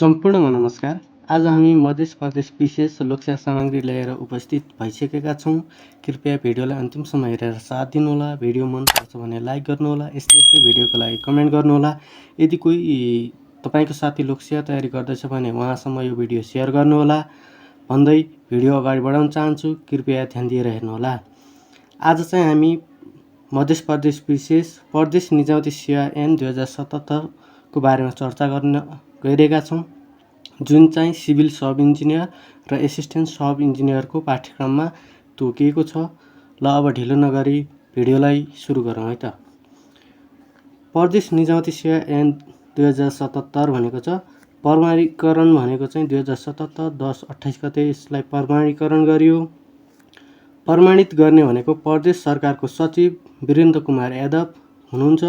सम्पूर्णमा नमस्कार। आज हामी मध्य प्रदेश विशेष लोकसेवा सामग्री लिएर उपस्थित भइसकेका छौँ। कृपया भिडियोलाई अन्तिमसम्म हेरेर साथ दिनुहोला। भिडियो मन पर्छ भने लाइक गर्नुहोला। यस्तै भिडियोको लागि कमेन्ट गर्नुहोला। यदि कोही तपाईँको साथी लोकसेवा तयारी गर्दैछ भने उहाँसम्म यो भिडियो सेयर गर्नुहोला भन्दै भिडियो अगाडि बढाउन चाहन्छु। कृपया ध्यान दिएर हेर्नुहोला। आज चाहिँ हामी मध्य प्रदेश विशेष प्रदेश निजामती सेवा ऐन 2077 को बारेमा चर्चा गर्न गइरहेका छौँ, जुन चाहिँ सिभिल सब इन्जिनियर र एसिस्टेन्ट सब इन्जिनियरको पाठ्यक्रममा तोकिएको छ। ल अब ढिलो नगरी भिडियोलाई सुरु गरौँ है त। प्रदेश निजामती सेवा ऐन 2077 भनेको छ प्रमाणीकरण भनेको चाहिँ 2077 10/28 गते यसलाई प्रमाणीकरण गरियो। प्रमाणित गर्ने भनेको प्रदेश सरकारको सचिव वीरेन्द्र कुमार यादव हुनुहुन्छ।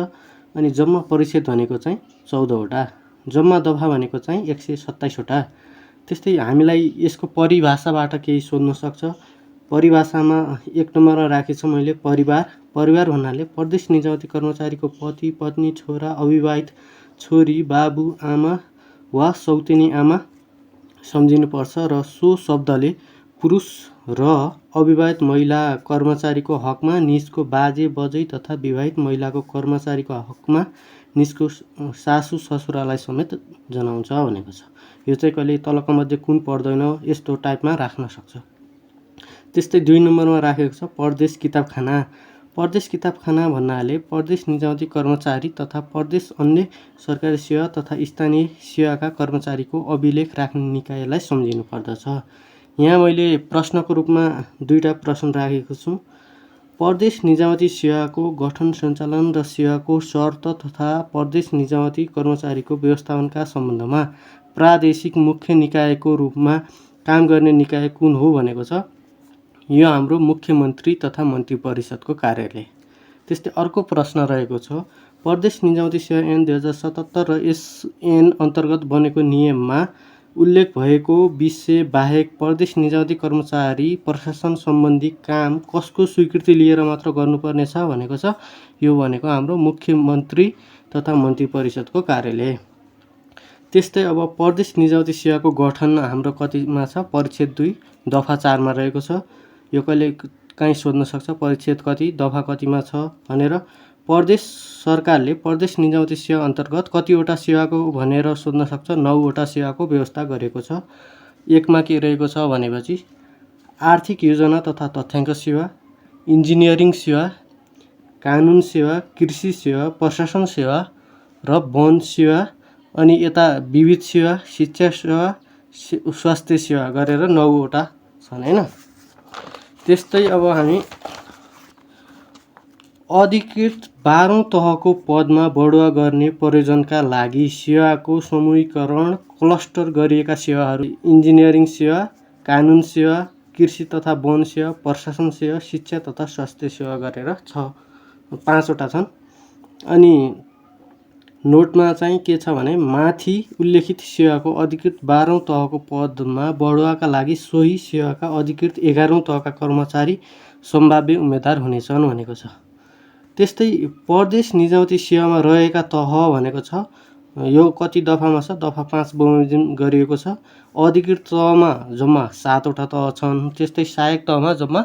अनि जम्मा परिषद भनेको चाहिँ 14 वटा, जम्मा दफा भनेको चाहिँ 127 वटा। त्यस्तै हामीलाई यसको परिभाषाबाट केही सोध्न सक्छ। परिभाषामा 1 नम्बरमा राखेको छु मैले परिवार भन्नाले प्रदेश निजामती कर्मचारीको पति पत्नी छोरा अविवाहित छोरी बाबु आमा वा सौतेनी आमा सम्झिनुपर्छ र सो शब्दले पुरुष र अविवाहित महिला कर्मचारीको हकमा निजको बाजे बजै तथा विवाहित महिलाको कर्मचारीको हकमा निजको सासु ससुरालाई समेत जनाउँछ भनेको छ। यो चाहिँ कहिले तलको मध्ये कुन पर्दैन यस्तो टाइपमा राख्न सक्छ। त्यस्तै 2 नम्बरमा राखेको छ प्रदेश किताबखाना। प्रदेश किताबखाना भन्नाले प्रदेश निजामती कर्मचारी तथा प्रदेश अन्य सरकारी सेवा तथा स्थानीय सेवाका कर्मचारीको अभिलेख राख्ने निकायलाई सम्झिनु पर्दछ। यहाँ मैले प्रश्नको रूपमा 2टा प्रश्न राखेको छु। प्रदेश निजामती सेवाको गठन सञ्चालन र सेवाको शर्त तथा प्रदेश निजामती कर्मचारीको व्यवस्थापनका सम्बन्धमा प्रादेशिक मुख्य निकायको रूपमा काम गर्ने निकाय कुन हो भनेको छ। यो हाम्रो मुख्यमन्त्री तथा मन्त्री परिषदको कार्यालय। त्यस्तै अर्को प्रश्न रहेको छ प्रदेश निजामती सेवा ऐन 2077 र यस ऐन अन्तर्गत बनेको नियममा उल्लेख भएको विषय बाहेक प्रदेश निजामती कर्मचारी प्रशासन सम्बन्धी काम कसको स्वीकृति लिएर मात्र गर्नुपर्ने छ भनेको छ। यो भनेको हाम्रो मुख्यमन्त्री तथा मन्त्री परिषदको कार्यालय। त्यस्तै अब प्रदेश निजामती सेवाको गठन हाम्रो कतिमा छ परिच्छेद 2 दफा 4 मा रहेको छ। यो कहिले काहीँ सोध्न सक्छ परिच्छेद कति दफा कतिमा छ भनेर। प्रदेश सरकारले प्रदेश निजामती सेवा अन्तर्गत कतिवटा सेवाको भनेर सोध्न सक्छ। 9 वटा सेवाको व्यवस्था गरेको छ। 1 मा के रहेको छ भनेपछि आर्थिक योजना तथा तथ्याङ्क सेवा, इन्जिनियरिङ सेवा, कानुन सेवा, कृषि सेवा, प्रशासन सेवा र वन सेवा, अनि यता विविध सेवा, शिक्षा सेवा, स्वास्थ्य सेवा गरेर 9 वटा छन् हैन। त्यस्तै अब हामी अधिकृत 12औं तहको पदमा बढुवा गर्ने प्रयोजनका लागि सेवाको समूहीकरण क्लस्टर गरिएका सेवाहरू इन्जिनियरिङ सेवा, कानुन सेवा, कृषि तथा वन सेवा, प्रशासन सेवा, शिक्षा तथा स्वास्थ्य सेवा गरेर 5 वटा छन्। अनि नोटमा चाहिँ के छ भने माथि उल्लेखित सेवाको अधिकृत 12औं तहको पदमा बढुवाका लागि सोही सेवाका अधिकृत 11औं तहका कर्मचारी सम्भाव्य उम्मेदवार हुनेछन् भनेको छ। त्यस्तै प्रदेश निजामती सेवामा रहेका तह भनेको छ यो कति दफामा छ दफा 5 बमोजिम गरिएको छ। अधिकृत तहमा जम्मा 7 वटा तह छन्। त्यस्तै सहायक तहमा जम्मा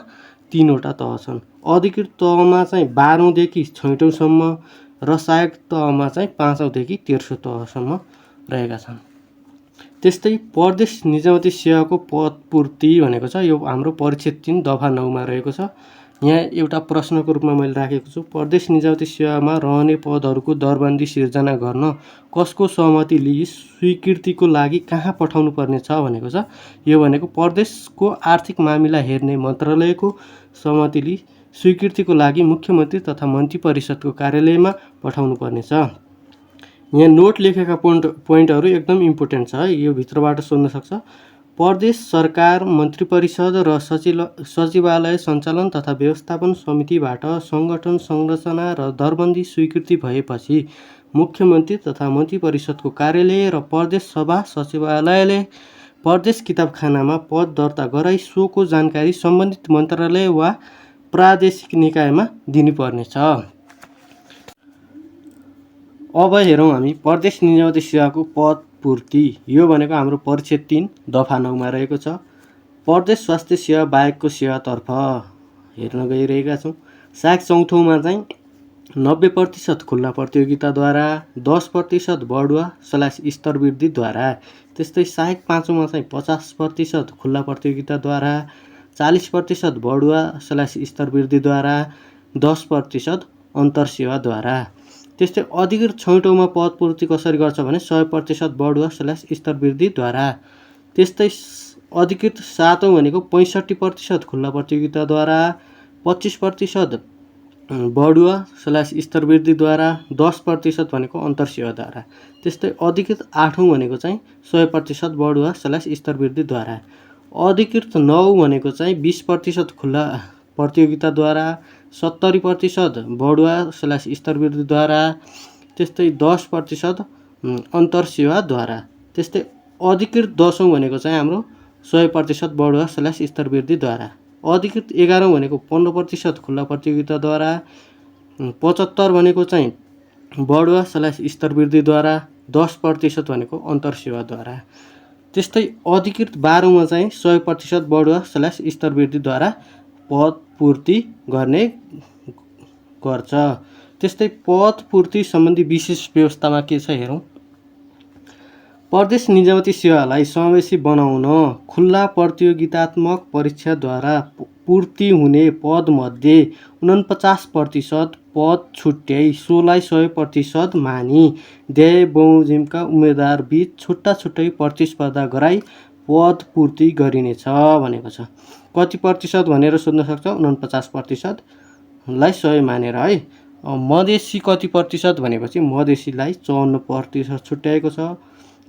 3 वटा तह छन्। अधिकृत तहमा चाहिँ 12औं देखि 6औं सम्म र सहायक तहमा चाहिँ 5औं देखि 13औं तहसम्म रहेका छन्। त्यस्तै प्रदेश निजामती सेवाको पद पूर्ति भनेको छ यो हाम्रो परिच्छेद 3 दफा 9 मा रहेको छ। यहाँ एउटा प्रश्नको रूपमा मैले राखेको छु प्रदेश निजामती सेवामा रहने पदहरूको दरबन्दी सिर्जना गर्न कसको सहमति लिई स्वीकृतिको लागि कहाँ पठाउनु पर्ने छ भनेको छ। यो भनेको प्रदेशको आर्थिक मामिला हेर्ने मन्त्रालयको सहमति लिई स्वीकृतिको लागि मुख्यमन्त्री तथा मन्त्री परिषदको कार्यालयमा पठाउनु पर्ने छ। यहाँ नोट लेखेका पोइन्टहरू एकदम इम्पोर्टेन्ट छ है, यो भित्रबाट सोध्न सक्छ। प्रदेश सरकार मन्त्री परिषद र सचिवालय सञ्चालन तथा व्यवस्थापन समितिबाट सङ्गठन संरचना र दरबन्दी स्वीकृति भएपछि मुख्यमन्त्री तथा मन्त्री परिषदको कार्यालय र प्रदेश सभा सचिवालयले प्रदेश किताबखानामा पद दर्ता गराई सोको जानकारी सम्बन्धित मन्त्रालय वा प्रादेशिक निकायमा दिनुपर्नेछ। अब हेरौँ हामी प्रदेश निजामती सेवाको पद पूर्ति यो भनेको हाम्रो परिच्छेद 3 दफा 9 मा रहेको छ। प्रदेश स्वास्थ्य सेवा बाहेकको सेवातर्फ हेर्न गइरहेका छौँ। सहायक चौथोमा चाहिँ 90% खुल्ला प्रतियोगिताद्वारा, 10% बढुवा / स्तर वृद्धिद्वारा। त्यस्तै सहायक पाँचौँमा चाहिँ 50% खुल्ला प्रतियोगिताद्वारा, 40% बढुवा / स्तर वृद्धिद्वारा, 10% अन्तरसेवाद्वारा। त्यस्तै अधिकृत छैटौँमा पद पूर्ति कसरी गर्छ भने 100% बढुवा / स्तर वृद्धिद्वारा। त्यस्तै अधिकृत सातौँ भनेको 65% खुल्ला प्रतियोगिताद्वारा, 25% बढुवा / स्तर वृद्धिद्वारा, 10% भनेको अन्तरसेवाद्वारा। त्यस्तै अधिकृत आठौँ भनेको चाहिँ 100% बढुवा / स्तर वृद्धिद्वारा। अधिकृत नौ भनेको चाहिँ 20% खुल्ला प्रतियोगिताद्वारा, 70% बढुवा / स्तर वृद्धिद्वारा, त्यस्तै 10% अन्तरसेवाद्वारा। त्यस्तै अधिकृत दसौँ भनेको चाहिँ हाम्रो 100% बढुवा / स्तर वृद्धिद्वारा। अधिकृत 11औँ भनेको 15% खुल्ला प्रतियोगिताद्वारा, 75 भनेको चाहिँ बढुवा / स्तर वृद्धिद्वारा, 10% भनेको अन्तरसेवाद्वारा। त्यस्तै अधिकृत 12औँमा चाहिँ 100% बढुवा / स्तर वृद्धिद्वारा पद पूर्ति गर्ने गर्छ। त्यस्तै पद पूर्ति सम्बन्धी विशेष व्यवस्थामा के छ हेरौँ। प्रदेश निजामती सेवालाई समावेशी बनाउन खुल्ला प्रतियोगितात्मक परीक्षाद्वारा पूर्ति हुने पदमध्ये 49% पद छुट्याई सोलाई 100% मानी देय बमोजिमका उम्मेदवार बीच छुट्टै प्रतिस्पर्धा गराई पद पूर्ति गरिनेछ भनेको छ। कति प्रतिशत भनेर सोध्न सक्छ? 49% लाई 100 मानेर है। मधेसी कति प्रतिशत भनेपछि मधेसीलाई 54% छुट्याएको छ,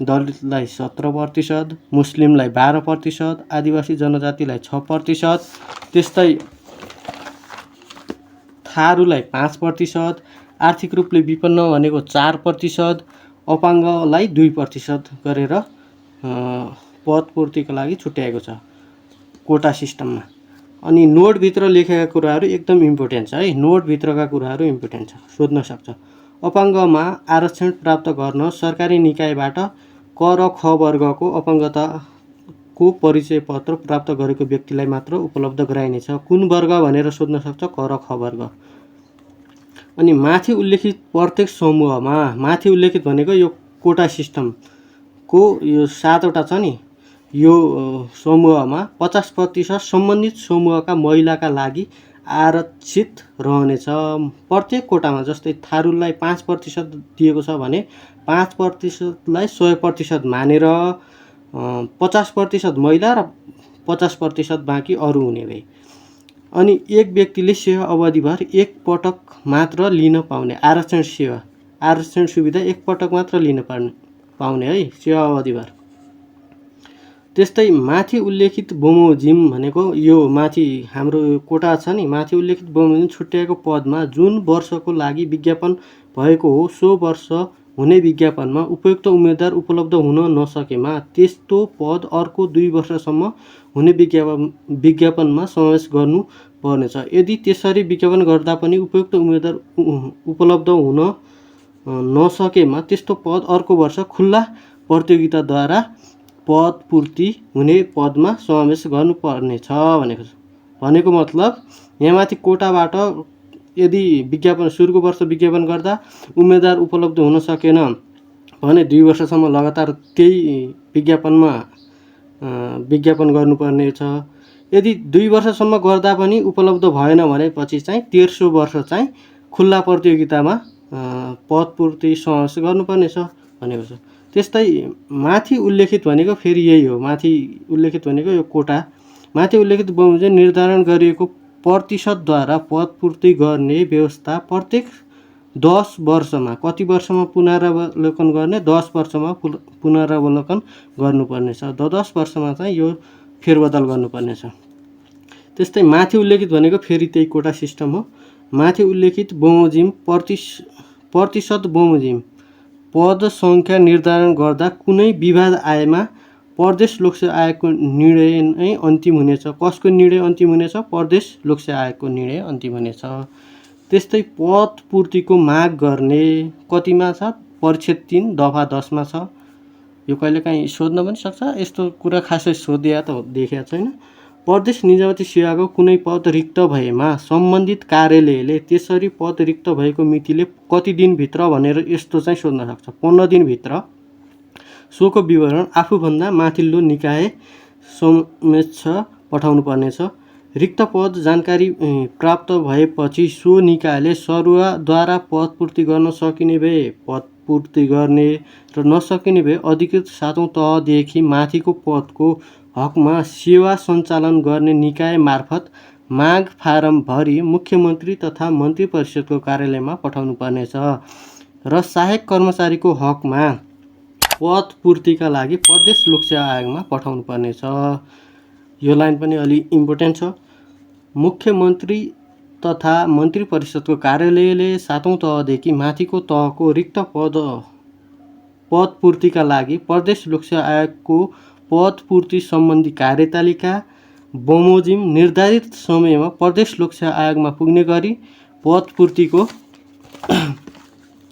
दलितलाई 17%, मुस्लिमलाई 12%, आदिवासी जनजातिलाई 6%, त्यस्तै थारूलाई 5%, आर्थिक रूपले विपन्न भनेको 4%, अपाङ्गलाई 2% गरेर पद पूर्तिको लागि छुट्याएको छ कोटा सिस्टममा। अनि नोटभित्र लेखेका कुराहरू एकदम इम्पोर्टेन्ट छ है। नोटभित्रका कुराहरू इम्पोर्टेन्ट छ, सोध्न सक्छ। अपाङ्गमा आरक्षण प्राप्त गर्न सरकारी निकायबाट क र ख वर्गको अपाङ्गताको परिचय पत्र प्राप्त गरेको व्यक्तिलाई मात्र उपलब्ध गराइनेछ। कुन वर्ग भनेर सोध्न सक्छ? क र ख वर्ग। अनि माथि उल्लेखित प्रत्येक समूहमा, माथि उल्लेखित भनेको यो कोटा सिस्टमको यो 7वटा छ नि, यो समूहमा 50% सम्बन्धित समूहका महिलाका लागि आरक्षित रहनेछ। प्रत्येक कोटामा जस्तै थारूलाई 5% दिएको छ भने 5%लाई 100% मानेर 50% महिला र 50% बाँकी अरू हुने भए। अनि एक व्यक्तिले सेवा अवधिभर एक पटक मात्र लिन पाउने आरक्षण सुविधा एक पटक मात्र लिन पाउने है सेवा अवधिभर। त्यस्तै माथि उल्लेखित बमोजिम भनेको यो माथि हाम्रो कोटा छ नि, माथि उल्लेखित बमोजिम छुट्याएको पदमा जुन वर्षको लागि विज्ञापन भएको हो सो वर्ष हुने विज्ञापनमा उपयुक्त उम्मेदवार उपलब्ध हुन नसकेमा त्यस्तो पद अर्को 2 वर्षसम्म हुने विज्ञापनमा समावेश गर्नु पर्नेछ। यदि त्यसरी विज्ञापन गर्दा पनि उपयुक्त उम्मेदवार उपलब्ध हुन नसकेमा त्यस्तो पद अर्को वर्ष खुल्ला प्रतियोगिताद्वारा पद पूर्ति हुने पदमा समावेश गर्नुपर्नेछ भनेको मतलब यहाँ माथि कोटाबाट यदि विज्ञापन सुरुको वर्ष विज्ञापन गर्दा उम्मेदवार उपलब्ध हुन सकेन भने 2 वर्षसम्म लगातार त्यही विज्ञापनमा विज्ञापन गर्नुपर्ने छ। यदि 2 वर्षसम्म गर्दा पनि उपलब्ध भएन भनेपछि चाहिँ तेस्रो वर्ष चाहिँ खुल्ला प्रतियोगितामा पद पूर्ति समावेश गर्नुपर्नेछ भनेको छ। त्यस्तै माथि उल्लेखित भनेको फेरि यही हो। माथि उल्लेखित भनेको यो कोटा। माथि उल्लेखित बमोजिम निर्धारण गरिएको प्रतिशतद्वारा पद पूर्ति गर्ने व्यवस्था प्रत्येक 10 वर्षमा, कति वर्षमा पुनरावलोकन गर्ने? 10 वर्षमा पुनरावलोकन गर्नुपर्नेछ। 10 वर्षमा चाहिँ यो फेरबदल गर्नुपर्नेछ। त्यस्तै माथि उल्लेखित भनेको फेरि त्यही कोटा सिस्टम हो। माथि उल्लेखित बमोजिम प्रतिशत बमोजिम पद सङ्ख्या निर्धारण गर्दा कुनै विवाद आएमा प्रदेश लोकसेवा आयोगको निर्णय नै अन्तिम हुनेछ। कसको निर्णय अन्तिम हुनेछ? प्रदेश लोकसेवा आयोगको निर्णय अन्तिम हुनेछ। त्यस्तै पद पूर्तिको माग गर्ने कतिमा छ? परिच्छेद 3 दफा 10 मा छ। यो कहिलेकाहीँ सोध्न पनि सक्छ। यस्तो कुरा खासै सोधिया त देखेको छैन। प्रदेश निजामती सेवाको कुनै पद रिक्त भएमा सम्बन्धित कार्यालयले त्यसरी पद रिक्त भएको मितिले कति दिनभित्र भनेर यस्तो चाहिँ सोध्न सक्छ। 15 दिनभित्र सोको विवरण आफूभन्दा माथिल्लो निकाय समक्ष पठाउनु पर्नेछ। रिक्त पद जानकारी प्राप्त भएपछि सो निकायले सरुवाद्वारा पद पूर्ति गर्न सकिने भए पद पूर्ति गर्ने र नसकिने भए अधिकृत 7औं तहदेखि माथिको पदको हकमा सेवा सञ्चालन गर्ने निकाय मार्फत माग फारम भरी मुख्यमन्त्री तथा मन्त्री परिषदको कार्यालयमा पठाउनु पर्नेछ र सहायक कर्मचारीको हकमा पद पूर्तिका लागि प्रदेश लोकसेवा आयोगमा पठाउनु पर्नेछ। यो लाइन पनि अलि इम्पोर्टेन्ट छ। मुख्यमन्त्री तथा मन्त्री परिषदको कार्यालयले 7औं तहदेखि माथिको तहको रिक्त पद पूर्तिका लागि प्रदेश लोकसेवा आयोगको पद पूर्ति सम्बन्धी कार्यतालिका बमोजिम निर्धारित समयमा प्रदेश लोकसेवा आयोगमा पुग्ने गरी पद पूर्तिको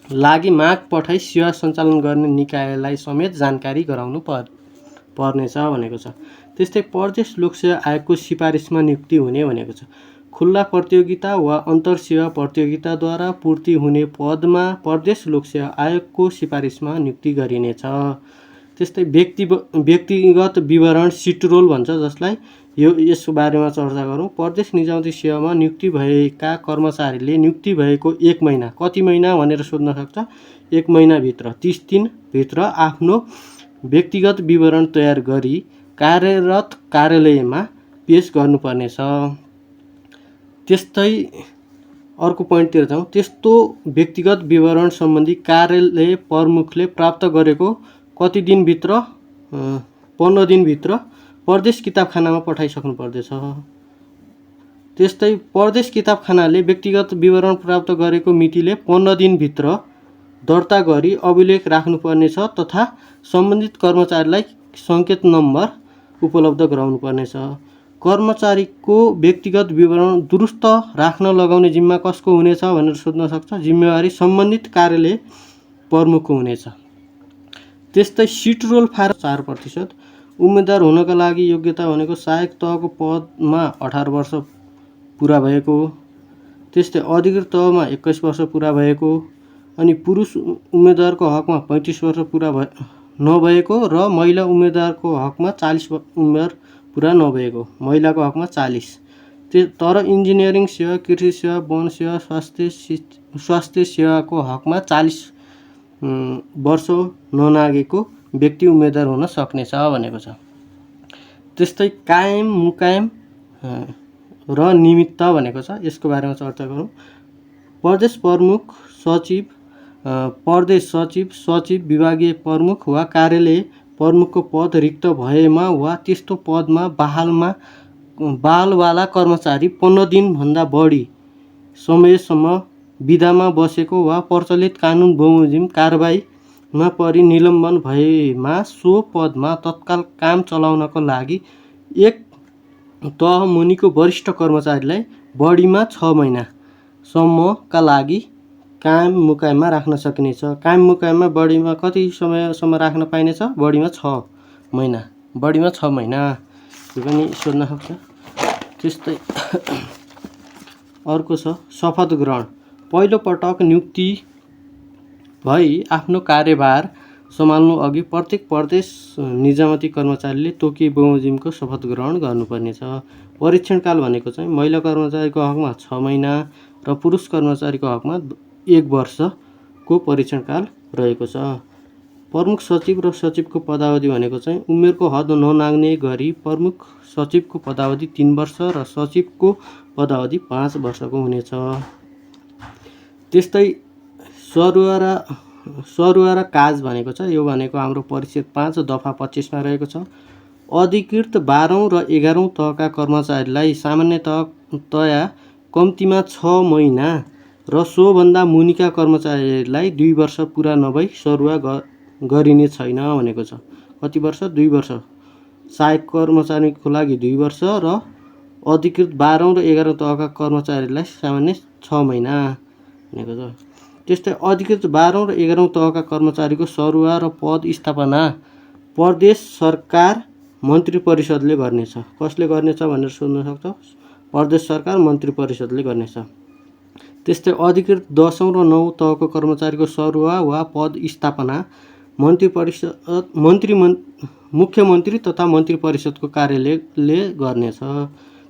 लागि माग पठाई सेवा सञ्चालन गर्ने निकायलाई समेत जानकारी गराउनु पर्नेछ भनेको छ। त्यस्तै प्रदेश लोकसेवा आयोगको सिफारिसमा नियुक्ति हुने भनेको छ। खुल्ला प्रतियोगिता वा अन्तरसेवा प्रतियोगिताद्वारा पूर्ति हुने पदमा प्रदेश लोकसेवा आयोगको सिफारिसमा नियुक्ति गरिनेछ। त्यस्तै व्यक्तिगत विवरण सिटरोल भन्छ जसलाई, यसको बारेमा चर्चा गरौँ। प्रदेश निजामती सेवामा नियुक्ति भएका कर्मचारीले नियुक्ति भएको 1 महिना, कति महिना भनेर सोध्न सक्छ। 1 महिनाभित्र 30 दिनभित्र आफ्नो व्यक्तिगत विवरण तयार गरी कार्यरत कार्यालयमा पेश गर्नुपर्नेछ। त्यस्तै अर्को पोइन्टतिर जाउँ। त्यस्तो व्यक्तिगत विवरण सम्बन्धी कार्यालय प्रमुखले प्राप्त गरेको कति दिनभित्र 15 दिनभित्र प्रदेश किताबखानामा पठाइसक्नु पर्दछ। त्यस्तै प्रदेश किताबखानाले व्यक्तिगत विवरण प्राप्त गरेको मितिले 15 दिनभित्र दर्ता गरी अभिलेख राख्नुपर्नेछ तथा सम्बन्धित कर्मचारीलाई सङ्केत नम्बर उपलब्ध गराउनु पर्नेछ। कर्मचारीको व्यक्तिगत विवरण दुरुस्त राख्न लगाउने जिम्मा कसको हुनेछ भनेर सोध्न सक्छ। जिम्मेवारी सम्बन्धित कार्यालय प्रमुखको हुनेछ। त्यस्तै सिट रोल फारम 4%। उम्मेदवार हुनका लागि योग्यता भनेको सहायक तहको पदमा 18 वर्ष पुरा भएको, त्यस्तै अधिकृत तहमा 21 वर्ष पुरा भएको, अनि पुरुष उम्मेदवारको हकमा 35 वर्ष पुरा नभएको र महिला उम्मेदवारको हकमा 40 उमेर पुरा नभएको, महिलाको हकमा 40। तर इन्जिनियरिङ सेवा, कृषि सेवा, वन सेवा, स्वास्थ्य सेवाको हकमा 40 वर्ष ननागेको व्यक्ति उम्मेदवार हुन सक्नेछ भनेको छ। त्यस्तै कायम मुकायम र निमित्त भनेको छ। यसको बारेमा चर्चा गरौँ। प्रदेश प्रमुख, सचिव, प्रदेश सचिव, सचिव, विभागीय प्रमुख वा कार्यालय प्रमुखको पद रिक्त भएमा वा त्यस्तो पदमा बहालवाला कर्मचारी 15 दिनभन्दा बढी समयसम्म बिदामा बसेको वा प्रचलित कानुन बमोजिम कारबाहीमा परि निलम्बन भएमा सो पदमा तत्काल काम चलाउनको लागि 1 तह मुनिको वरिष्ठ कर्मचारीलाई बढीमा 6 महिनासम्मका लागि कायम मुकायममा राख्न सकिनेछ। कायम मुकायममा बढीमा कति समयसम्म राख्न पाइनेछ? बढीमा 6 महिना। बढीमा 6 महिना। यो पनि सोध्न सक्छ। त्यस्तै अर्को छ शपथ ग्रहण। पहिलो पटक नियुक्ति भई आफ्नो कार्यभार सम्हाल्नु अघि प्रत्येक प्रदेश निजामती कर्मचारीले तोकिए बमोजिमको शपथ ग्रहण गर्नुपर्नेछ। परीक्षणकाल भनेको चाहिँ महिला कर्मचारीको हकमा 6 महिना र पुरुष कर्मचारीको हकमा 1 वर्षको परीक्षणकाल रहेको छ। प्रमुख सचिव र सचिवको पदावधि भनेको चाहिँ उमेरको हद ननाग्ने गरी प्रमुख सचिवको पदावधि 3 वर्ष र सचिवको पदावधि 5 वर्षको हुनेछ। त्यस्तै सरुवा र काज भनेको छ। यो भनेको हाम्रो परिच्छेद 5 दफा 25 मा रहेको छ। अधिकृत 12औं र 11औं तहका कर्मचारीलाई सामान्यतया कम्तीमा 6 महिना र सोभन्दा मुनिका कर्मचारीलाई 2 वर्ष पुरा नभई सरुवा गरिने छैन भनेको छ। कति वर्ष? 2 वर्ष। सहायक कर्मचारीको लागि 2 वर्ष र अधिकृत 12औं र 11औं तहका कर्मचारीलाई सामान्य 6 महिना भनेको छ। त्यस्तै अधिकृत 12औं र 11औं तहका कर्मचारीको सरुवा र पद स्थापना प्रदेश सरकार मन्त्री परिषदले गर्नेछ। कसले गर्नेछ भनेर सोध्न सक्छ। प्रदेश सरकार मन्त्री परिषदले गर्नेछ। त्यस्तै अधिकृत 10औं र 9औं तहको कर्मचारीको सरुवा वा पद स्थापना मन्त्री परिषद मुख्यमन्त्री तथा मन्त्री परिषदको कार्यालयले गर्नेछ।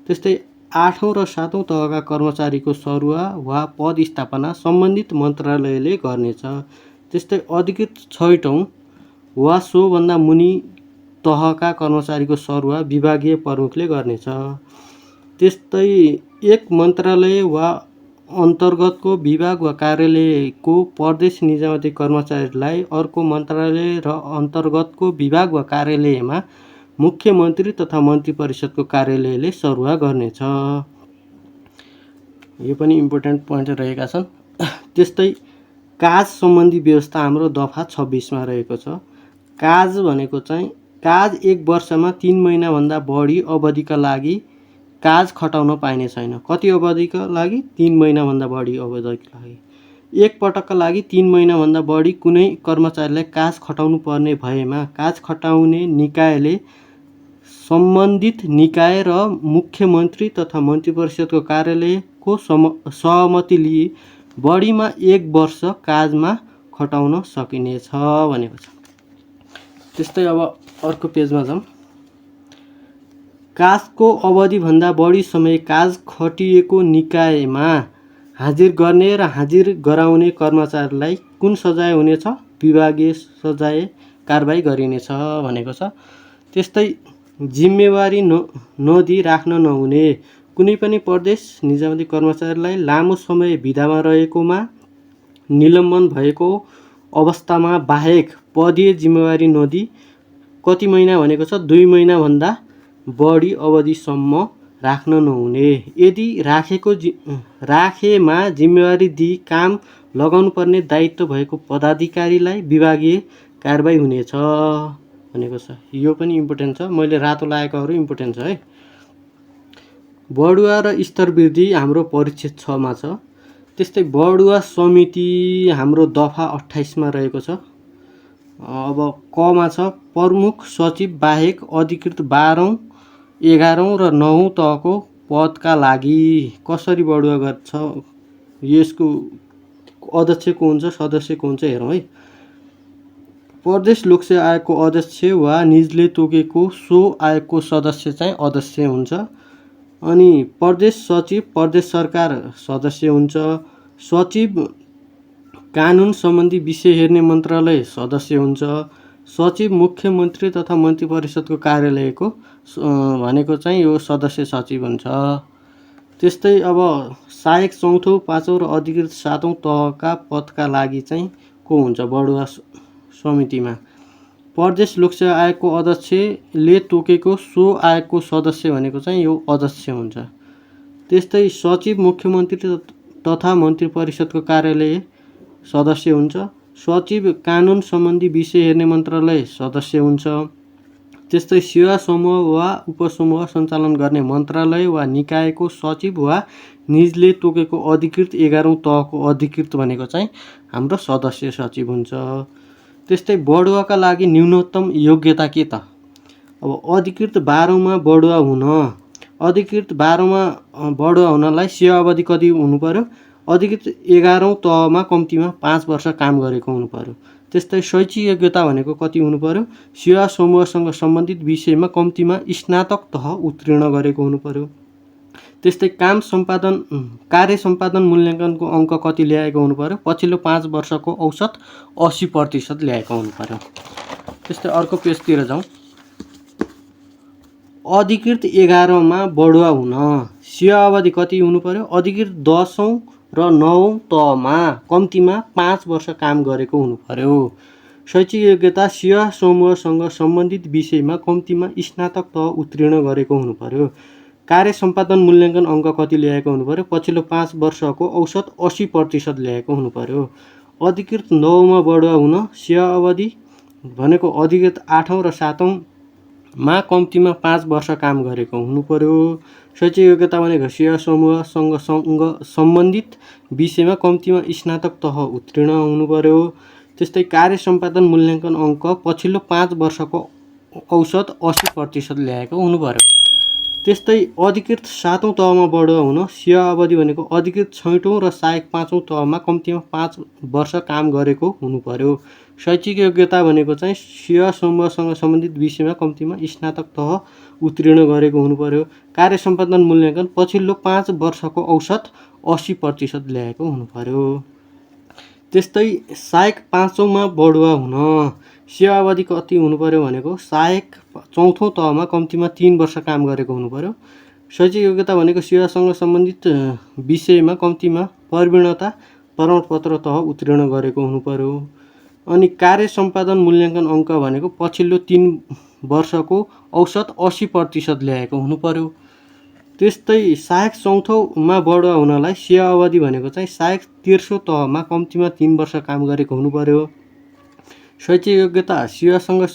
त्यस्तै 8औं र 7औं तहका कर्मचारीको सरुवा वा पद स्थापना सम्बन्धित मन्त्रालयले गर्नेछ। त्यस्तै अधिकृत 6औं वा सोभन्दा मुनि तहका कर्मचारीको सरुवा विभागीय प्रमुखले गर्नेछ। त्यस्तै एक मन्त्रालय वा अन्तर्गतको विभाग वा कार्यालयको प्रदेश निजामती कर्मचारीलाई अर्को मन्त्रालय र अन्तर्गतको विभाग वा कार्यालयमा मुख्यमन्त्री तथा मन्त्री परिषदको कार्यालयले सरुवा गर्नेछ। यो पनि इम्पोर्टेन्ट पोइन्ट रहेका छन्। त्यस्तै काज सम्बन्धी व्यवस्था हाम्रो दफा 26 मा रहेको छ। काज भनेको चाहिँ काज 1 वर्षमा 3 महिनाभन्दा बढी अवधिका लागि काज खटाउन पाइने छैन। कति अवधिका लागि? 3 महिनाभन्दा बढी अवधिका लागि। एक पटकका लागि 3 महिनाभन्दा बढी कुनै कर्मचारीलाई काज खटाउनु पर्ने भएमा काज खटाउने निकायले सम्बन्धित निकाय र मुख्यमन्त्री तथा मन्त्री परिषदको कार्यालयको सहमति लिई बढीमा 1 वर्ष काजमा खटाउन सकिनेछ भनेको छ। त्यस्तै अब अर्को पेजमा जाउँ। काजको अवधिभन्दा बढी समय काज खटिएको निकायमा हाजिर गर्ने र हाजिर गराउने कर्मचारीलाई कुन सजाय हुनेछ? विभागीय सजाय कारबाही गरिनेछ भनेको छ। त्यस्तै जिम्मेवारी नदिई राख्न नहुने कुनै पनि प्रदेश निजामती कर्मचारीलाई लामो समय भिदामा रहेकोमा निलम्बन भएको अवस्थामा बाहेक पदीय जिम्मेवारी नदिई कति महिना भनेको छ? 2 महिनाभन्दा बढी अवधिसम्म राख्न नहुने। यदि राखेमा जिम्मेवारी दिई काम लगाउनुपर्ने दायित्व भएको पदाधिकारीलाई विभागीय कारबाही हुनेछ भनेको छ। यो पनि इम्पोर्टेन्ट छ। मैले रातो लागेकोहरू इम्पोर्टेन्ट छ है। बढुवा र स्तरवृद्धि हाम्रो परिच्छेद 6 मा छ। त्यस्तै बढुवा समिति हाम्रो दफा 28 मा रहेको छ। अब क मा छ प्रमुख सचिव बाहेक अधिकृत 12औं 11औं र 9औं तहको पदका लागि कसरी बढुवा गर्छ? यसको अध्यक्ष को हुन्छ, सदस्य को हुन्छ हेरौँ है। प्रदेश लोकसेवा आयोगको अध्यक्ष वा निजले तोकेको सो आयोगको सदस्य चाहिँ अध्यक्ष हुन्छ। अनि प्रदेश सचिव प्रदेश सरकार सदस्य हुन्छ। सचिव कानुन सम्बन्धी विषय हेर्ने मन्त्रालय सदस्य हुन्छ। सचिव मुख्यमन्त्री तथा मन्त्री परिषदको कार्यालयको भनेको चाहिँ यो सदस्य सचिव हुन्छ। त्यस्तै अब सहायक 4औं 5औं र अधिकृत 7औं तहका पदका लागि चाहिँ को हुन्छ बढुवा समितिमा? प्रदेश लोकसेवा आयोगको अध्यक्षले तोकेको सो आयोगको सदस्य भनेको चाहिँ यो अध्यक्ष हुन्छ। त्यस्तै सचिव मुख्यमन्त्री तथा मन्त्री परिषदको कार्यालय सदस्य हुन्छ। सचिव कानुन सम्बन्धी विषय हेर्ने मन्त्रालय सदस्य हुन्छ। त्यस्तै सेवा समूह वा उपसमूह सञ्चालन गर्ने मन्त्रालय वा निकायको सचिव वा निजले तोकेको अधिकृत 11औं तहको अधिकृत भनेको चाहिँ हाम्रो सदस्य सचिव हुन्छ। त्यस्तै बढुवाका लागि न्यूनतम योग्यता के त? अब अधिकृत 12औं मा बढुवा हुन, अधिकृत 12औं मा बढुवा हुनलाई सेवा अवधि कति हुनु पर्यो? अधिकृत 11औं तहमा कम्तीमा 5 वर्ष काम गरेको हुनु पर्यो। त्यस्तै शैक्षिक योग्यता भनेको कति हुनु पर्यो? सेवा समूहसँग सम्बन्धित विषयमा कम्तीमा स्नातक तह उत्तीर्ण गरेको हुनु पर्यो। त्यस्तै कार्य सम्पादन मूल्याङ्कनको अङ्क कति ल्याएको हुनु पर्यो? पछिल्लो 5 वर्षको औसत 80% ल्याएको हुनु पर्यो। त्यस्तै अर्को पेजतिर जाउँ। अधिकृत 11औं मा बढुवा हुन सेवा अवधि कति हुनु पर्यो? अधिकृत 10औं र 9औं तहमा कम्तीमा 5 वर्ष काम गरेको हुनु पर्यो। शैक्षिक योग्यता सेवा समूहसँग सम्बन्धित विषयमा कम्तीमा स्नातक तह उत्तीर्ण गरेको हुनु पर्यो। कार्य सम्पादन मूल्याङ्कन अङ्क कति ल्याएको हुनु पर्यो? पछिल्लो 5 वर्षको औसत 80% ल्याएको हुनु पर्यो। अधिकृत 9औं मा बढुवा हुन सेवा अवधि भनेको अधिकृत 8औं र 7औं मा कम्तीमा 5 वर्ष काम गरेको हुनु पर्यो। शैक्षिक योग्यता भनेको सेवा समूहसँग सम्बन्धित विषयमा कम्तीमा स्नातक तह उत्तीर्ण हुनु पर्यो। त्यस्तै कार्य सम्पादन मूल्याङ्कन अङ्क पछिल्लो 5 वर्षको औसत 80% ल्याएको हुनु पर्यो। त्यस्तै अधिकृत 7औं तहमा बढुवा हुन सेवा अवधि भनेको अधिकृत 6औं र सहायक 5औं तहमा कम्तीमा 5 वर्ष काम गरेको हुनु पर्यो। शैक्षिक योग्यता भनेको चाहिँ सेवा समूहसँग सम्बन्धित विषयमा कम्तीमा स्नातक तह उत्तीर्ण गरेको हुनु पर्यो। कार्य सम्पादन मूल्याङ्कन पछिल्लो 5 वर्षको औसत 80% ल्याएको हुनु पर्यो। त्यस्तै सहायक 5औंमा बढुवा हुन सेवा अवधि कति हुनु पर्यो भनेको सहायक 4औं तहमा कम्तीमा 3 वर्ष काम गरेको हुनु पर्यो। शैक्षिक योग्यता भनेको सेवासँग सम्बन्धित विषयमा कम्तीमा प्रवीणता प्रमाणपत्र तह उत्तीर्ण गरेको हुनु पर्यो। अनि कार्य सम्पादन मूल्याङ्कन अङ्क भनेको पछिल्लो 3 वर्षको औसत 80% ल्याएको हुनु पर्यो। त्यस्तै सहायक 4औंमा बढुवा हुनलाई सेवा अवधि भनेको चाहिँ सहायक 13औं तहमा कम्तीमा 3 वर्ष काम गरेको हुनु पर्यो। शैक्षिक योग्यता सेवासँग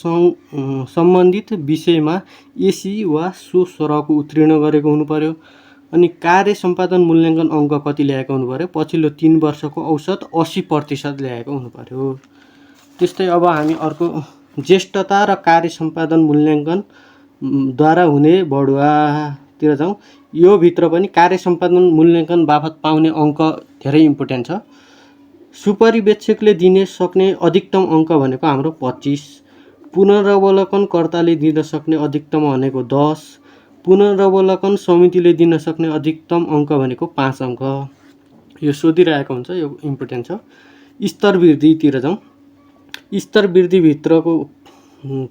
सम्बन्धित विषयमा एसी वा सो सरहको उत्तीर्ण गरेको हुनु पर्यो। अनि कार्य सम्पादन मूल्याङ्कन अङ्क कति ल्याएको हुनु पर्यो पछिल्लो 3 वर्षको औसत 80% ल्याएको हुनु पर्यो। त्यस्तै अब हामी अर्को ज्येष्ठता र कार्य सम्पादन मूल्याङ्कनद्वारा हुने बढुवातिर जाउँ। यो भित्र पनि कार्य सम्पादन मूल्याङ्कन बापत पाउने अङ्क धेरै इम्पोर्टेन्ट छ। सुपरिवेक्षकले दिन सक्ने अधिकतम अङ्क भनेको हाम्रो 25, पुनरावलोकनकर्ताले दिन सक्ने अधिकतम भनेको 10, पुनरावलोकन समितिले दिन सक्ने अधिकतम अङ्क भनेको 5 अङ्क। यो सोधिरहेको हुन्छ, यो इम्पोर्टेन्ट छ। स्तर वृद्धितिर जाउँ। स्तर वृद्धिभित्रको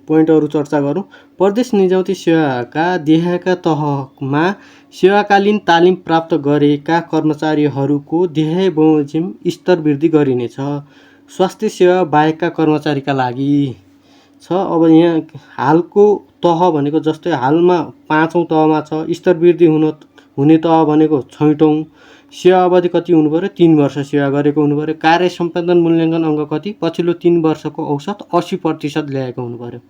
पोइन्टहरू चर्चा गरौँ। प्रदेश निजामती सेवाका देहायका तहमा सेवाकालीन तालिम प्राप्त गरेका कर्मचारीहरूको देहाय बमोजिम स्तर वृद्धि गरिनेछ। स्वास्थ्य सेवा बाहेकका कर्मचारीका लागि छ। अब यहाँ हालको तह भनेको जस्तै हालमा 5औं तहमा छ, स्तर वृद्धि हुने तह भनेको 6औं। सेवा अवधि कति हुनु पर्यो 3 वर्ष सेवा गरेको हुनु पर्यो। कार्य सम्पादन मूल्याङ्कन अङ्क कति पछिल्लो 3 वर्षको औसत 80% ल्याएको हुनु पर्यो।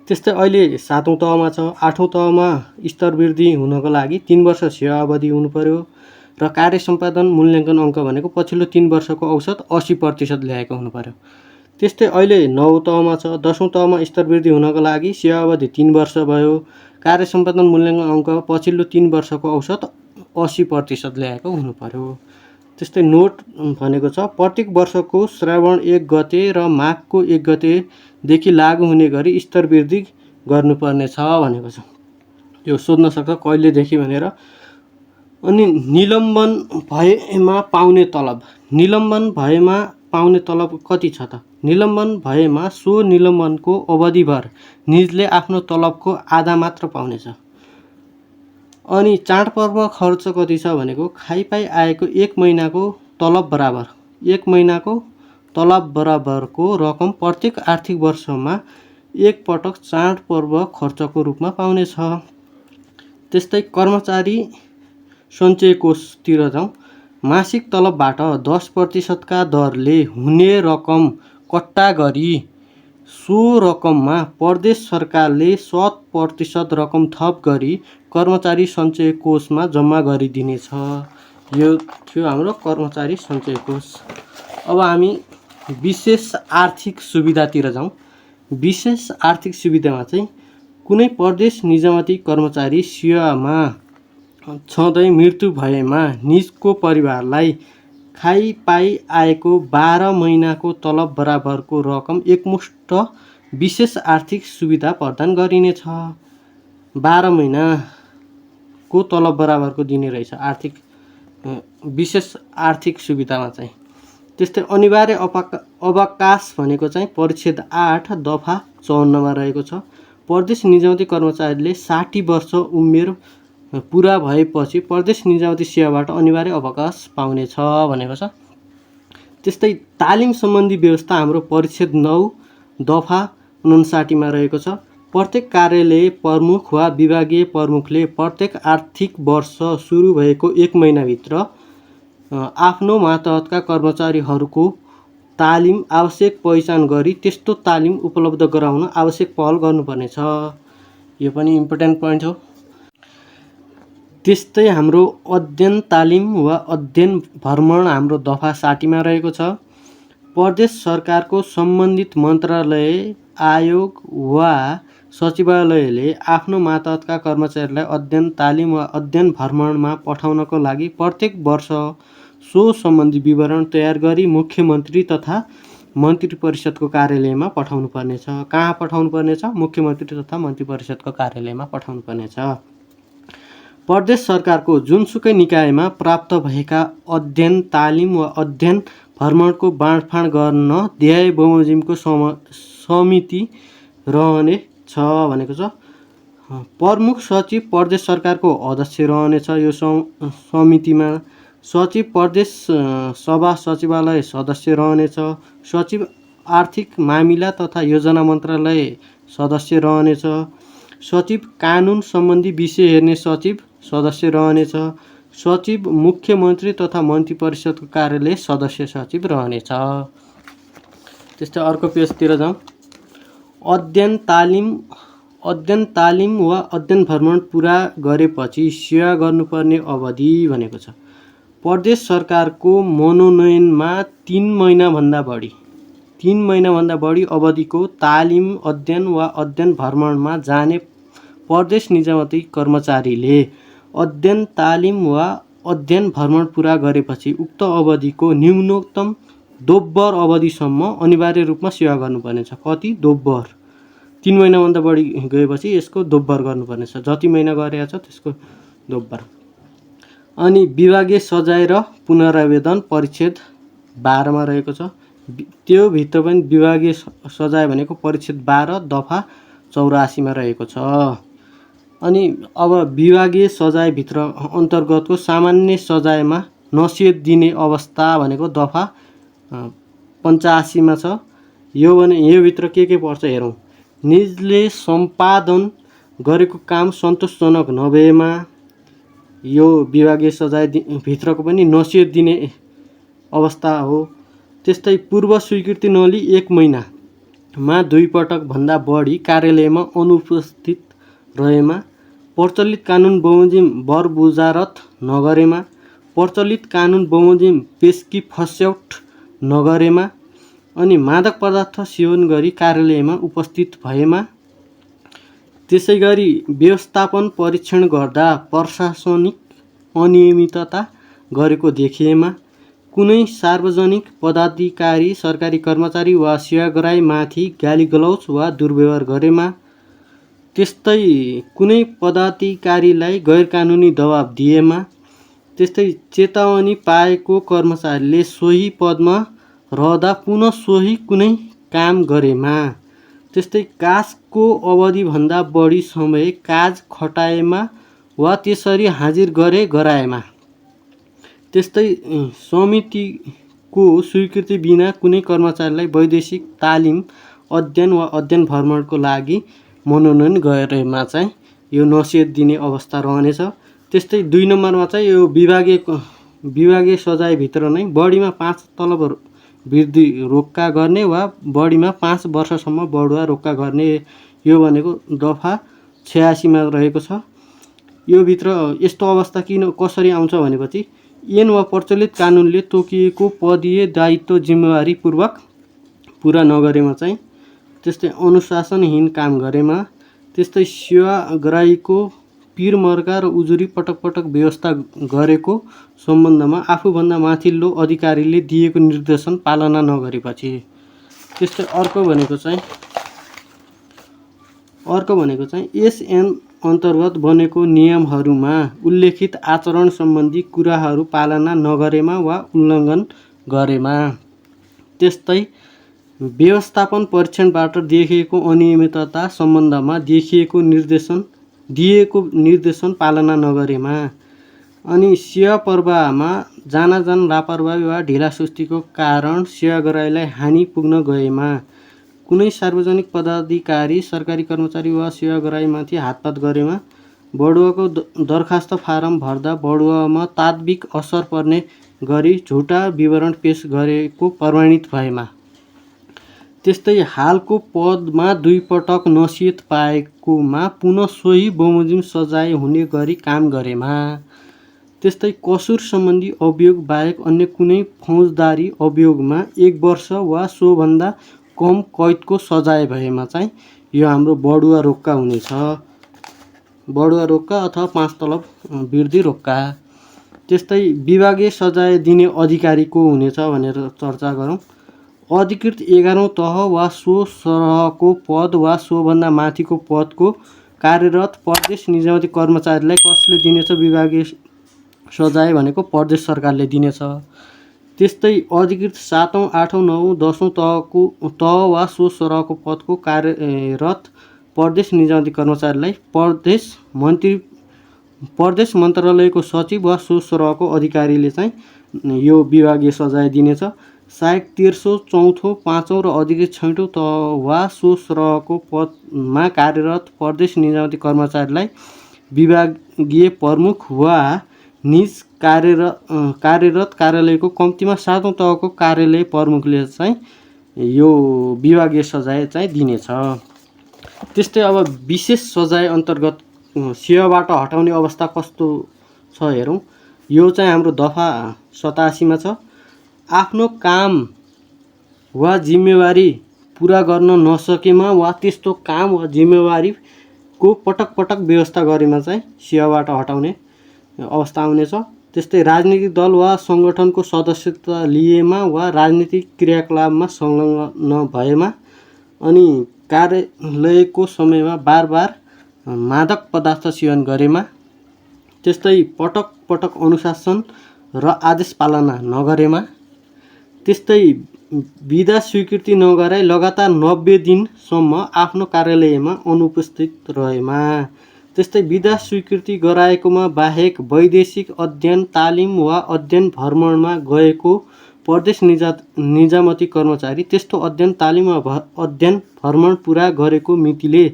त्यस्तै अहिले 7औं तहमा छ। 8औं तहमा स्तर वृद्धि हुनको लागि 3 वर्ष सेवा अवधि हुनु पर्यो र कार्य सम्पादन मूल्याङ्कन अङ्क भनेको पछिल्लो 3 वर्षको औसत 80% ल्याएको हुनु पर्यो। त्यस्तै अहिले 9औं तहमा छ। 10औं तहमा स्तर वृद्धि हुनको लागि सेवा अवधि 3 वर्ष भयो। कार्य सम्पादन मूल्याङ्कन अङ्क पछिल्लो 3 वर्षको औसत 80% ल्याएको हुनु पर्यो। त्यस्तै नोट भनेको छ प्रत्येक वर्षको श्रावण 1 गते र माघको 1 गतेदेखि लागू हुने गरी स्तर वृद्धि गर्नुपर्ने छ भनेको छ। यो सोध्न सक्छ कहिलेदेखि भनेर। अनि निलम्बन भएमा पाउने तलब। निलम्बन भएमा पाउने तलब कति छ त? निलम्बन भएमा सो निलम्बनको अवधिभर निजले आफ्नो तलबको आधा मात्र पाउनेछ। अनि चाडपर्व खर्च कति छ भनेको खाइपाई आएको 1 महिनाको तलब बराबर 1 महिनाको तलब बराबरको रकम प्रत्येक आर्थिक वर्षमा एक पटक चाडपर्व खर्चको रूपमा पाउनेछ। त्यस्तै कर्मचारी सञ्चय कोषतिर जाउँ। मासिक तलबबाट 10% का दरले हुने रकम कट्टा गरी सो रकममा प्रदेश सरकारले 7% रकम थप गरी कर्मचारी सञ्चय कोषमा जम्मा गरिदिनेछ। यो थियो हाम्रो कर्मचारी सञ्चय कोष। अब हामी विशेष आर्थिक सुविधातिर जाउँ। विशेष आर्थिक सुविधामा चाहिँ कुनै प्रदेश निजामती कर्मचारी सेवामा छँदै मृत्यु भएमा निजको परिवारलाई खाइपाई आएको 12 महिनाको तलब बराबरको रकम एकमुष्ट विशेष आर्थिक सुविधा प्रदान गरिनेछ। 12 महिनाको तलब बराबरको दिने रहेछ आर्थिक विशेष आर्थिक सुविधामा चाहिँ। त्यस्तै अनिवार्य अवकाश भनेको चाहिँ परिच्छेद 8 दफा 54 मा रहेको छ। प्रदेश निजामती कर्मचारीले 60 वर्ष उमेर पुरा भएपछि प्रदेश निजामती सेवाबाट अनिवार्य अवकाश पाउनेछ भनेको छ। त्यस्तै तालिम सम्बन्धी व्यवस्था हाम्रो परिच्छेद 9 दफा 59 मा रहेको छ। प्रत्येक कार्यालय प्रमुख वा विभागीय प्रमुखले प्रत्येक आर्थिक वर्ष सुरु भएको 1 महिनाभित्र आफ्नो मातहतका कर्मचारीहरूको तालिम आवश्यक पहिचान गरी त्यस्तो तालिम उपलब्ध गराउन आवश्यक पहल गर्नुपर्नेछ। यो पनि इम्पोर्टेन्ट पोइन्ट हो। त्यस्तै हाम्रो अध्ययन तालिम वा अध्ययन भ्रमण हाम्रो दफा 60 मा रहेको छ। प्रदेश सरकारको सम्बन्धित मन्त्रालय, आयोग वा सचिवालयले आफ्नो मातहतका कर्मचारीलाई अध्ययन, तालिम वा अध्ययन भ्रमणमा पठाउनको लागि प्रत्येक वर्ष सो सम्बन्धी विवरण तयार गरी मुख्यमन्त्री तथा मन्त्री परिषदको कार्यालयमा पठाउनु पर्नेछ। कहाँ पठाउनु पर्नेछ? मुख्यमन्त्री तथा मन्त्री परिषदको कार्यालयमा पठाउनु पर्नेछ। प्रदेश सरकारको जुनसुकै निकायमा प्राप्त भएका अध्ययन, तालिम वा अध्ययन भ्रमणको बाँडफाँड गर्न देहाय बमोजिमको समिति रहनेछ भनेको छ। प्रमुख सचिव प्रदेश सरकारको अध्यक्ष रहनेछ यो समितिमा। सचिव प्रदेश सभा सचिवालय सदस्य रहनेछ। सचिव आर्थिक मामिला तथा योजना मन्त्रालय सदस्य रहनेछ। सचिव कानुन सम्बन्धी विषय हेर्ने सचिव सदस्य रहनेछ। सचिव मुख्यमन्त्री तथा मन्त्री परिषदको कार्यालय सदस्य सचिव रहनेछ। त्यस्तै अर्को पेजतिर जाउँ। अध्ययन तालिम वा अध्ययन भ्रमण पुरा गरेपछि सेवा गर्नुपर्ने अवधि भनेको छ। प्रदेश सरकारको मनोनयनमा 3 महिनाभन्दा बढी अवधिको तालिम, अध्ययन वा अध्ययन भ्रमणमा जाने प्रदेश निजामती कर्मचारीले अध्ययन, तालिम वा अध्ययन भ्रमण पुरा गरेपछि उक्त अवधिको न्यूनतम दोब्बर अवधिसम्म अनिवार्य रूपमा सेवा गर्नुपर्नेछ। कति? दोब्बर। 3 महिनाभन्दा बढी गएपछि यसको दोब्बर गर्नुपर्नेछ। जति महिना गरेको छ त्यसको दोब्बर। अनि विभागीय सजाय र पुनरावेदन परिच्छेद 12 मा रहेको छ। त्यो भित्र पनि विभागीय सजाय भनेको परिच्छेद 12 दफा 84 मा रहेको छ। अनि अब विभागीय सजायभित्र अन्तर्गतको सामान्य सजायमा नसिहत दिने अवस्था भनेको दफा 85 मा छ। यो भित्र के पर्छ हेरौँ। निजले सम्पादन गरेको काम सन्तोषजनक नभएमा यो विभागीय सजाय भित्रको पनि नसिहत दिने अवस्था हो। त्यस्तै पूर्व स्वीकृति नलिई 1 महिनामा 2 पटक भन्दा बढी कार्यालयमा अनुपस्थित रहेमा, प्रचलित कानुन बमोजिम बरबुजारत नगरेमा, प्रचलित कानुन बमोजिम पेस्की फस्यौट नगरेमा, अनि मादक पदार्थ सेवन गरी कार्यालयमा उपस्थित भएमा, त्यसैगरी व्यवस्थापन परीक्षण गर्दा प्रशासनिक अनियमितता गरेको देखिएमा, कुनै सार्वजनिक पदाधिकारी, सरकारी कर्मचारी वा सेवाग्राहीमाथि गालीगलौज वा दुर्व्यवहार गरेमा, त्यस्तै कुनै पदाधिकारीलाई गैरकानुनी दबाब दिएमा, त्यस्तै चेतावनी पाएको कर्मचारीले सोही पदमा रहँदा पुनः सोही कुनै काम गरेमा, त्यस्तै काजको अवधिभन्दा बढी समय काज खटाएमा वा त्यसरी हाजिर गराएमा, त्यस्तै समितिको स्वीकृति बिना कुनै कर्मचारीलाई वैदेशिक तालिम, अध्ययन वा अध्ययन भ्रमणको लागि मनोनयन गरेमा चाहिँ यो नसिहत दिने अवस्था रहनेछ। त्यस्तै 2 नम्बरमा चाहिँ यो विभागीय सजायभित्र नै बढीमा 5 तलब वृद्धि रोक्का गर्ने वा बढीमा 5 वर्षसम्म बढुवा रोक्का गर्ने, यो भनेको दफा 86 मा रहेको छ। यो भित्र यस्तो अवस्था कसरी आउँछ भनेपछि ऐन वा प्रचलित कानुनले तोकिएको पदीय दायित्व जिम्मेवारी पूर्वक पुरा नगरेमा चाहिँ, त्यस्तै अनुशासनहीन काम गरेमा, त्यस्तै सेवाग्राहीको पिर मर्का र उजुरी पटक पटक व्यवस्था गरेको सम्बन्धमा आफूभन्दा माथिल्लो अधिकारीले दिएको निर्देशन पालना नगरेपछि, त्यस्तै अर्को भनेको चाहिँ एसएन अन्तर्गत बनेको नियमहरूमा उल्लेखित आचरण सम्बन्धी कुराहरू पालना नगरेमा वा उल्लङ्घन गरेमा, त्यस्तै व्यवस्थापन परीक्षणबाट देखिएको अनियमितता सम्बन्धमा दिएको निर्देशन पालना नगरेमा, अनि सेवा प्रवाहमा जानाजान लापरवाही वा ढिलासुस्तीको कारण सेवाग्राहीलाई हानि पुग्न गएमा, कुनै सार्वजनिक पदाधिकारी, सरकारी कर्मचारी वा सेवाग्राहीमाथि हातपात गरेमा, बढुवाको दरखास्त फारम भर्दा बढुवामा तात्विक असर पर्ने गरी झुटा विवरण पेश गरेको प्रमाणित भएमा, त्यस्तै हालको पदमा 2 पटक नसिहत पाएकोमा पुनः सोही बमोजिम सजाय हुने गरी काम गरेमा, त्यस्तै कसुर सम्बन्धी अभियोग बाहेक अन्य कुनै फौजदारी अभियोगमा 1 वर्ष वा सोभन्दा कम कैदको सजाय भएमा चाहिँ यो हाम्रो बढुवा रोक्का हुनेछ। बढुवा रोक्का अथवा 5 तलब वृद्धि रोक्का। त्यस्तै विभागीय सजाय दिने अधिकारी को हुनेछ भनेर चर्चा गरौँ। अधिकृत 11औं तह वा सो सरहको पद वा सोभन्दा माथिको पदको कार्यरत प्रदेश निजामती कर्मचारीलाई कसले दिनेछ विभागीय सजाय भनेको प्रदेश सरकारले दिनेछ। त्यस्तै अधिकृत 7औं 8औं 9औं 10औं तह वा सो सरहको पदको कार्यरत प्रदेश निजामती कर्मचारीलाई प्रदेश मन्त्रालयको सचिव वा सो सरहको अधिकारीले चाहिँ यो विभागीय सजाय दिनेछ। सहायक तेर्सो चौथो 5औं र अधिकृत 6औं तह वा सो सरहको पदमा कार्यरत प्रदेश निजामती कर्मचारीलाई विभागीय प्रमुख वा निज कार्यरत कार्यालयको कम्तीमा 7औं तहको कार्यालय प्रमुखले चाहिँ यो विभागीय सजाय चाहिँ दिनेछ। त्यस्तै अब विशेष सजाय अन्तर्गत सेवाबाट हटाउने अवस्था कस्तो छ हेरौँ। यो चाहिँ हाम्रो दफा 87 मा छ। आफ्नो काम वा जिम्मेवारी पुरा गर्न नसकेमा वा त्यस्तो काम वा जिम्मेवारीको पटक व्यवस्था गरेमा चाहिँ सेवाबाट हटाउने अवस्था आउनेछ। त्यस्तै राजनीतिक दल वा सङ्गठनको सदस्यता लिएमा वा राजनीतिक क्रियाकलापमा संलग्न भएमा अनि कार्यालयको समयमा बार मादक पदार्थ सेवन गरेमा, त्यस्तै पटक अनुशासन र आदेश पालना नगरेमा, त्यस्तै बिदा स्वीकृति नगराई लगातार 90 दिनसम्म आफ्नो कार्यालयमा अनुपस्थित रहेमा, त्यस्तै बिदा स्वीकृति गराएकोमा बाहेक वैदेशिक अध्ययन तालिम वा अध्ययन भ्रमणमा गएको प्रदेश निजामती कर्मचारी त्यस्तो अध्ययन तालिम वा अध्ययन भ्रमण पुरा गरेको मितिले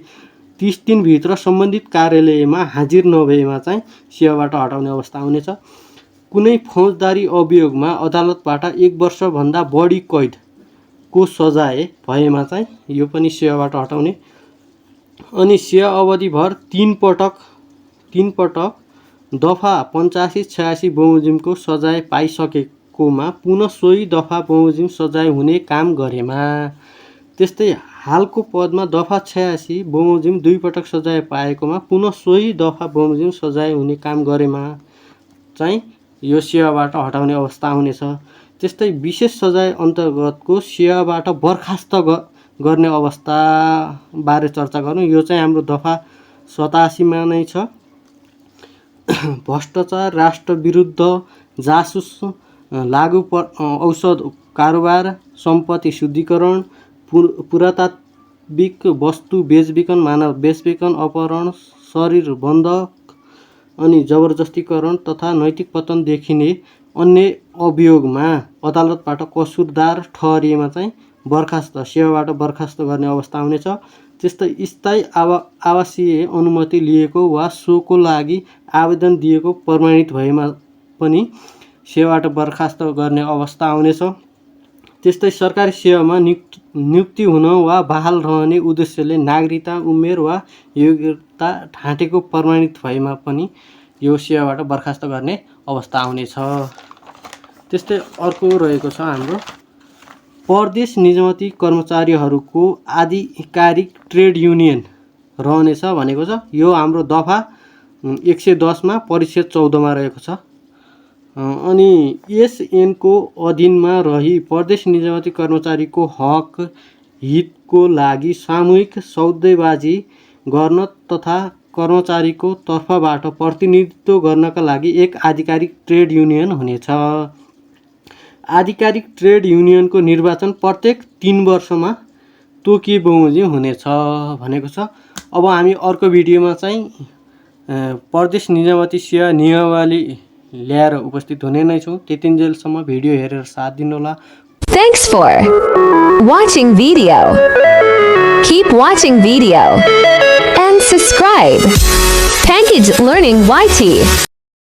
30 दिनभित्र सम्बन्धित कार्यालयमा हाजिर नभएमा चाहिँ सेवाबाट हटाउने अवस्था आउनेछ। कुनै फौजदारी अभियोगमा अदालतबाट 1 वर्षभन्दा बढी कैदको सजाय भएमा चाहिँ यो पनि सेवाबाट हटाउने। अनि सेवा अवधिभर 3 पटक दफा 85 86 बमोजिमको सजाय पाइसकेकोमा पुनः सोही दफा बमोजिम सजाय हुने काम गरेमा, त्यस्तै हालको पदमा दफा 86 बमोजिम 2 पटक सजाय पाएकोमा पुनः सोही दफा बमोजिम सजाय हुने काम गरेमा चाहिँ यो सेवाबाट हटाउने अवस्था आउनेछ। त्यस्तै विशेष सजाय अन्तर्गतको सेवाबाट बर्खास्त गर्ने अवस्था बारे चर्चा गरौँ। यो चाहिँ हाम्रो दफा 87 मा नै छ। भ्रष्टाचार, राष्ट्रविरुद्ध, जासुस, लागु औषध कारोबार, सम्पत्ति शुद्धिकरण, पुरातात्विक वस्तु बेचबिखन, मानव बेचबिखन, अपहरण, शरीर बन्धक अनि जबरजस्तीकरण तथा नैतिक पतन देखिने अन्य अभियोगमा अदालतबाट कसुरदार ठहरिएमा चाहिँ सेवाबाट बर्खास्त गर्ने अवस्था आउनेछ। त्यस्तै स्थायी आवासीय अनुमति लिएको वा सोको लागि आवेदन दिएको प्रमाणित भएमा पनि सेवाबाट बर्खास्त गर्ने अवस्था आउनेछ। त्यस्तै सरकारी सेवामा नियुक्ति हुन वा बहाल रहने उद्देश्यले नागरिकता, उमेर वा योग्यता ढाँटेको प्रमाणित भएमा पनि यो सेवाबाट बर्खास्त गर्ने अवस्था आउनेछ। त्यस्तै अर्को रहेको छ हाम्रो प्रदेश निजामती कर्मचारीहरूको आधिकारिक ट्रेड युनियन रहनेछ भनेको छ। यो हाम्रो दफा 110 मा परिच्छेद 14 मा रहेको छ। अनि एसएनको अधीनमा रही प्रदेश निजामती कर्मचारीको हक हितको लागि सामूहिक सौदेबाजी गर्न तथा कर्मचारीको तर्फबाट प्रतिनिधित्व गर्नका लागि एक आधिकारिक ट्रेड युनियन हुनेछ। आधिकारिक ट्रेड युनियनको निर्वाचन प्रत्येक 3 वर्षमा तोकिए बमोजिम हुनेछ भनेको छ। अब हामी अर्को भिडियोमा चाहिँ प्रदेश निजामती सेवा नियमावली ल्याएर उपस्थित हुने नै छौँ। त्यतिन्जेलसम्म भिडियो हेरेर साथ दिनुहोला। Thanks for watching video. Keep watching video and subscribe. Package Learning YT.